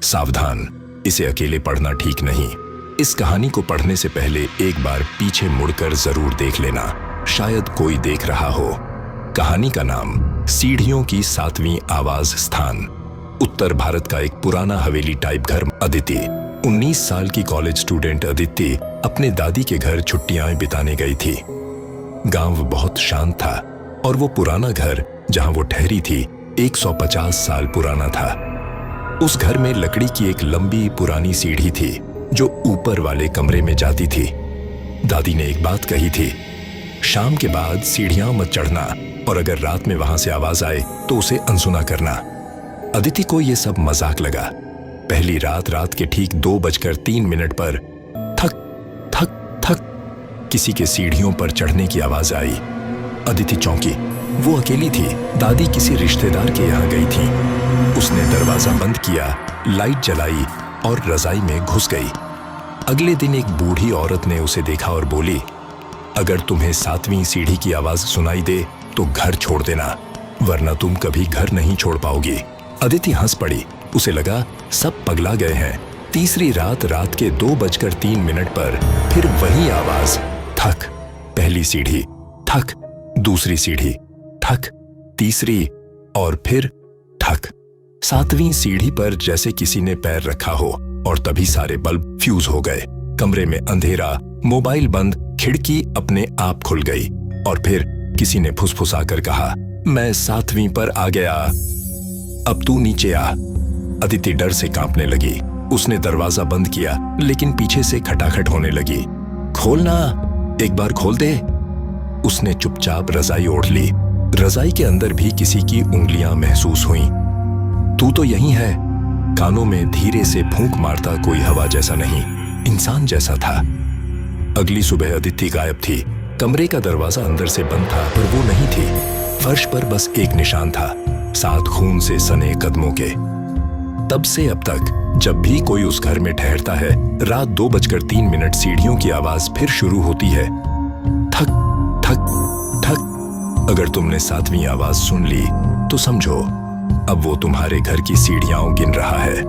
सावधान, इसे अकेले पढ़ना ठीक नहीं। इस कहानी को पढ़ने से पहले एक बार पीछे मुड़कर जरूर देख लेना, शायद कोई देख रहा हो। कहानी का नाम सीढ़ियों की 7वीं आवाज स्थान। उत्तर भारत का एक पुराना हवेली टाइप घर। अदिति 19 साल की कॉलेज स्टूडेंट अदिति अपने दादी के घर छुट्टियां बिताने गई थी। गांव बहुत शांत था और वो पुराना घर जहां वो ठहरी थी 150 साल पुराना था। उस घर में लकड़ी की एक लंबी पुरानी सीढ़ी थी जो ऊपर वाले कमरे में जाती थी। दादी ने एक बात कही थी, शाम के बाद सीढ़ियां मत चढ़ना और अगर रात में वहां से आवाज आए तो उसे अनसुना करना। अदिति को यह सब मजाक लगा। पहली रात के ठीक 2:03 पर थक थक थक किसी के सीढ़ियों पर चढ़ने की आवाज आई। अदिति चौंकी। वो अकेली थी। दादी किसी रिश्तेदार के यहाँ गई थी। उसने दरवाजा बंद किया, लाइट जलाई और रजाई में घुस गई। अगले दिन एक बूढ़ी औरत ने उसे देखा और बोली, अगर तुम्हें 7वीं सीढ़ी की आवाज सुनाई दे तो घर छोड़ देना, वरना तुम कभी घर नहीं छोड़ पाओगी। अदिति हंस पड़ी। उसे लगा सब पगला गए हैं। तीसरी रात के 2:03 पर फिर वही आवाज। थक, पहली सीढ़ी, ठक, दूसरी सीढ़ी, ठक, तीसरी और फिर ठक। 7वीं सीढ़ी पर जैसे किसी ने पैर रखा हो और तभी सारे बल्ब फ्यूज हो गए। कमरे में अंधेरा, मोबाइल बंद, खिड़की अपने आप खुल गई और फिर किसी ने फुसफुसाकर कहा, मैं 7वीं पर आ गया, अब तू नीचे आ। अदिति डर से कांपने लगी। उसने दरवाजा बंद किया लेकिन पीछे से खटाखट होने लगी। खोलना, एक बार खोल दे। उसने चुपचाप रजाई ओढ़ ली। रजाई के अंदर भी किसी की उंगलियां महसूस हुईं। तू तो यहीं है। कानों में धीरे से फूंक मारता कोई हवा जैसा नहीं, इंसान जैसा था। अगली सुबह अदिति गायब थी। कमरे का दरवाजा अंदर से बंद था पर वो नहीं थी। फर्श पर बस एक निशान था, 7 खून से सने कदमों के। तब से अब तक जब भी कोई उस घर में ठहरता है, रात 2:03 सीढ़ियों की आवाज फिर शुरू होती है। ठक ठक ठक। अगर तुमने 7वीं आवाज सुन ली तो समझो अब वो तुम्हारे घर की सीढ़ियां गिन रहा है।